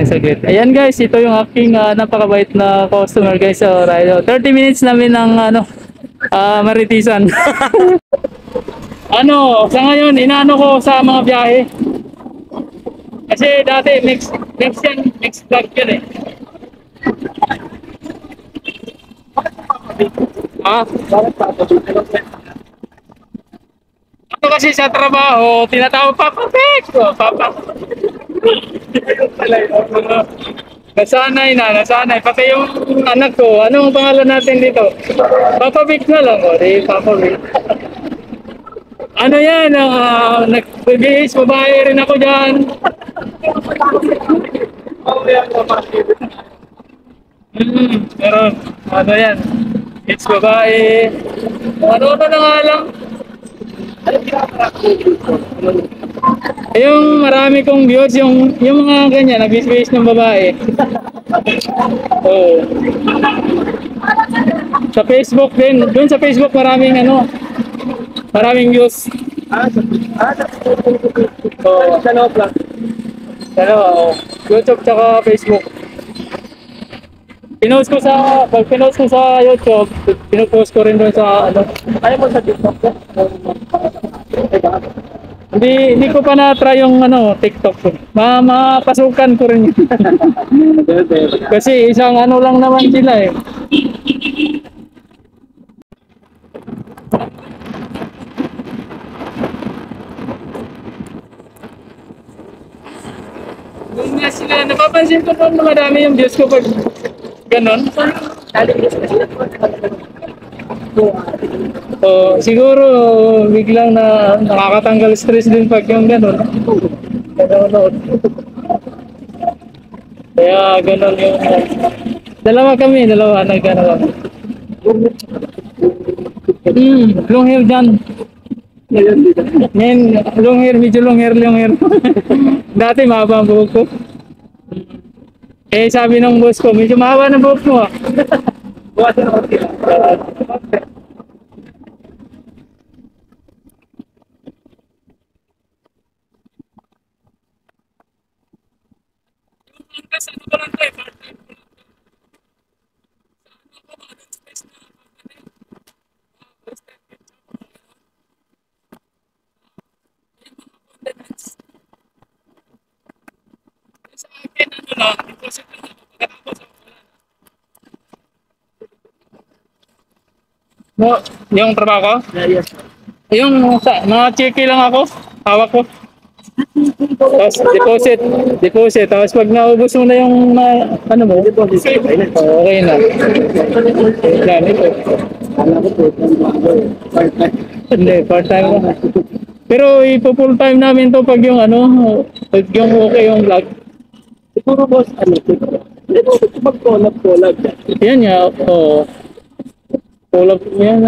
Saglit. Ayan guys, ito yung aking napakabait na customer guys. So, right, 30 minutes namin ng maritisan. Sa ngayon, inaano ko sa mga biyahe. Kasi dati, next vlog yun eh. Ito kasi sa trabaho, tinatawag Papa Vic! Papa. Nasanay. Pati yung anak ko, anong pangalan natin dito? Papa Vic na lang, Papa Vic. Ano yan, nagbibihis, babae rin ako dyan. Pero, ano yan, it's babae. Ano na nga lang. Yung marami kong views, yung mga ganyan, nag-face ng babae. Oh. Sa Facebook din, doon sa Facebook maraming views. Oh. YouTube tsaka Facebook. Pag pinost ko sa YouTube, pinupost ko rin doon sa Ayaw mo sa TikTok ko? Hindi ko pa na-try yung TikTok ko. Mapasukan ko rin yun. Kasi isang lang naman sila eh. Doon nga sila, napapansin ko na madami yung views ko pag ganon. Siguro biglang nakakatanggal stress din pag yung ganon. Kaya ganon yung dalawa nag-ganon. Long hair dyan. Ngayon, medyo long hair. Dati mahaba ang buhok ko. Sabi ng boss ko, medyo mahaba na buhok mo ah. Buwasan ako sila. Yung trabaho ko? Yes. Yung mga cheque lang ako, hawak ko. Tapos deposit. Tapos pag naubos mo na yung deposit, okay na. Yan, ito. Hindi, part-time ko. Pero ipo-full time namin to pag yung okay yung vlog. Siguro boss, mag-collab. Yan nga, collab yan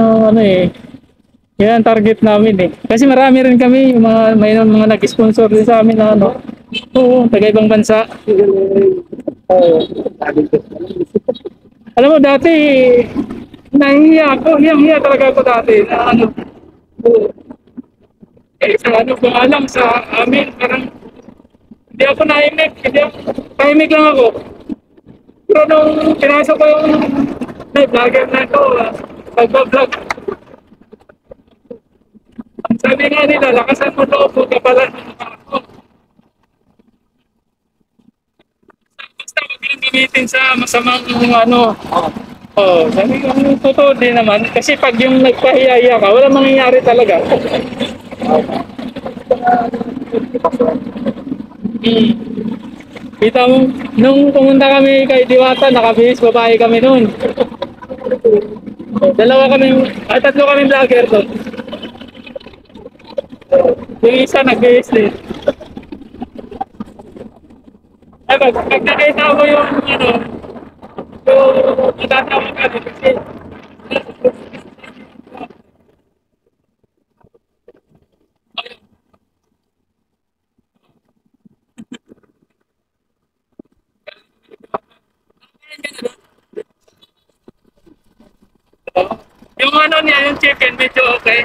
yan ang target namin eh. Kasi marami rin kami, may mga nag-sponsor din sa amin na taga ibang bansa. Alam mo dati, nahihiya talaga ako dati na sa alam sa amin, parang hindi ako tahimik lang ako. Pero nung pinasok ko yung vlogger na ito, pagpa-vlog, sabi nga nila, lakasan mo loob mo kapalan ng ako. Basta huwag lang gamitin sa masamang sabi ko, totoo din naman. Kasi pag yung nagpahiya ka, wala mangyayari talaga. Kita mo, nung pumunta kami kay Diwata, nakabihis babae kami noon. Dalawa kami, ay tatlo kami vlogger doon. Yung isa nag-i-sleep. Ay, pag nakita mo yung ano, yung matatawag ka din kasi yung ano niya, yung chicken, medyo okay.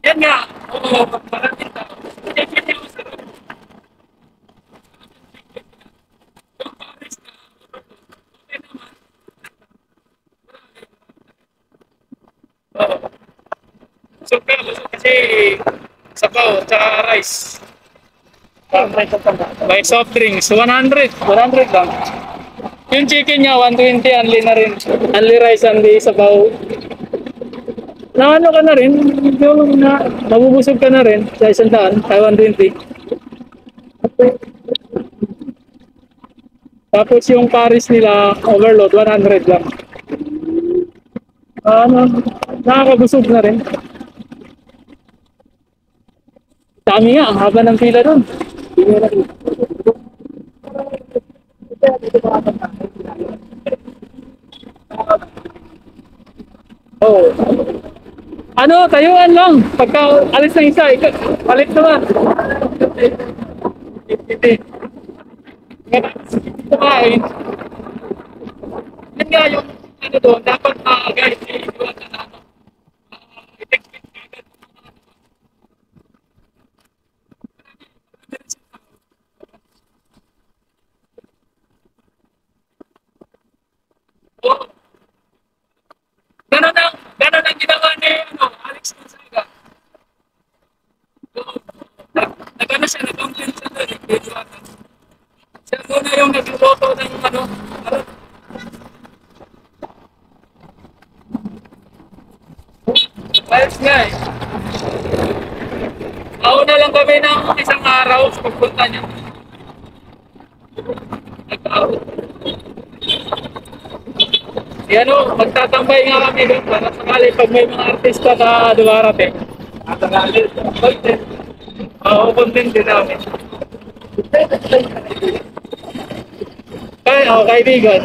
Yan nga, oo, maraming tao. Chicken yung masarap. Yung pares na, okay naman. Oo. Busog ka, busog kasi sabaw, tsaka rice. May soft drinks, 100. 100 lang. Yung chicken niya, 120, only na rin. Only rice, only sabaw. Na ano ka na rin, yung na, mabubusog ka na rin sa 100, ay 120. Tapos yung Paris nila, overload, 100 lang. Ano, nakakabusog na rin. Dami nga, ang haba ng pila doon. Oo. Ano, tayuan lang. Pagka alis ng isa, palit naman. Hindi. Kumain. Yan nga yung ano doon, dapat guys, iiwan na natin. Oo. Ganun ang ginawa ni ano, Alex Gonzaga. Oo. Nag-ano siya, nag-content siya doon, nag-iwan. Siya muna yung nagluto ng ano, ayos nga eh. Mauna lang kami ng isang araw sa pagpunta niya. Nag-out. Yan o, magtatambay nga kami doon para sakali pag may mga artista na dumarating. Content. Oo, content din namin. Kaya, kaibigan.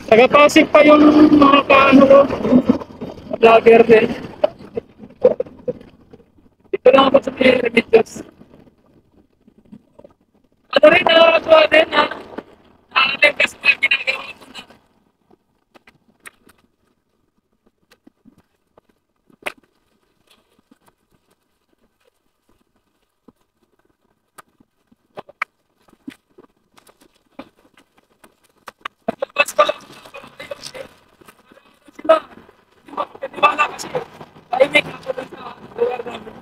Taga-Pasig pa yung mga kaano ko, vlogger din. Dito lang ako sa Pilipinas. Ano rin nakakatuwa din ha? Nakakalim kasi na ginagawa ko na. Mas ko lang sila. Hindi makapaniwala kasi. Tahimik ako dun sa lugar namin.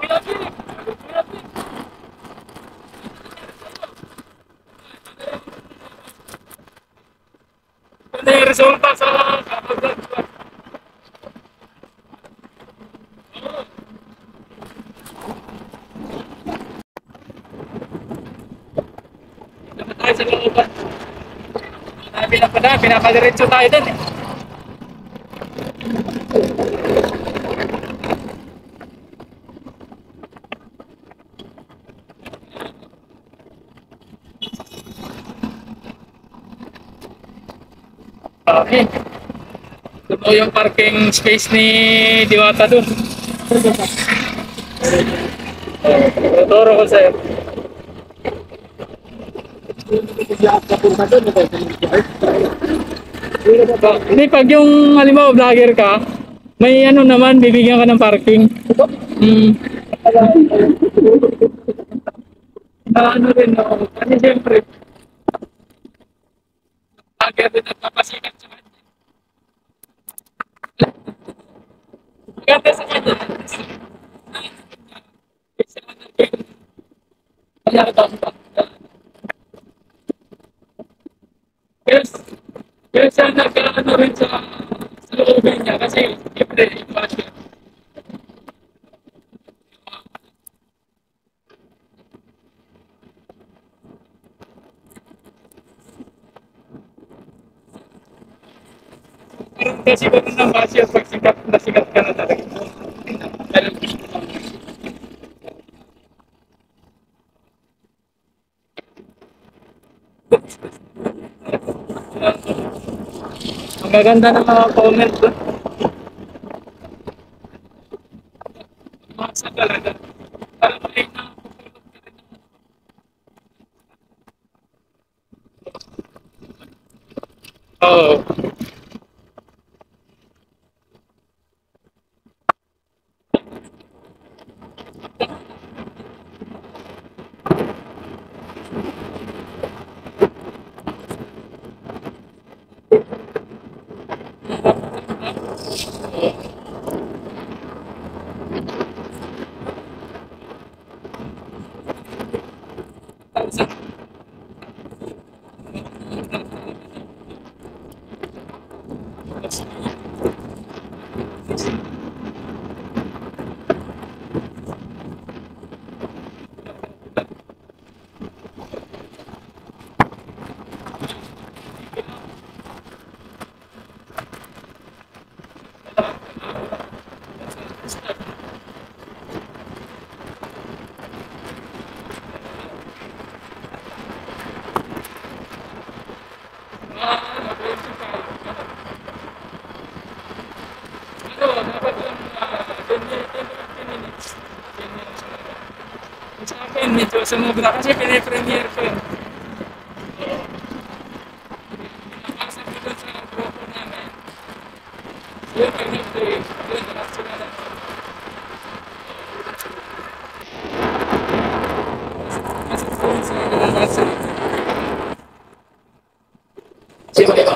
Kuya Philip! Kuya Philip! Ano yung resulta sa kapag-vlog ko? Dapat tayo sa looban. Pinapadiretso tayo dun eh. Okay. Ito po yung parking space ni Diwata dun. Tuturo ko sa'yo. Hindi, pag yung halimbawa vlogger ka, may ano naman, bibigyan ka ng parking. Hmm. Ano rin, no? Kasi siyempre, vlogger din at papasikat sa kanya. Maganda sa kanya. Kaya ito ang yes. Yes, siya nag-ano rin sa loobin niya kasi siyempre, iba siya. Kasi kung nang basyo, pag sikat ka na talaga. Ang gaganda ng mga comment doon. Masa talaga. Parang mali na. Oo. Ano, dapat yung 10 minutes. 10 minutes. Sa akin, medyo sumobra kasi pinipremiere ko yun. Pinapasa ko dun sa grupo namin. Yun, pag nag-play, yun, diretso na lang. Kasi phone sa nasa. Sino ba yun?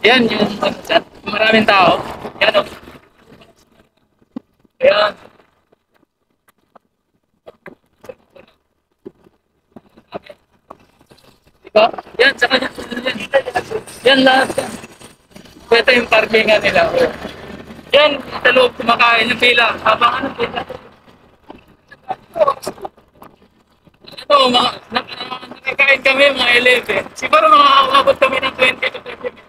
Yan, yung chat. Maraming tao. Yan, o. Ayan. Diba? Yan, sa kanya. Yan, yan lahat. Yan. Ito yung parkingan nila. Yan, sa loob kumakain yung pila. Habang ano pila? Ito, nakakain kami mga 11. Siguro makakabot kami ng 20 to 30 minutes.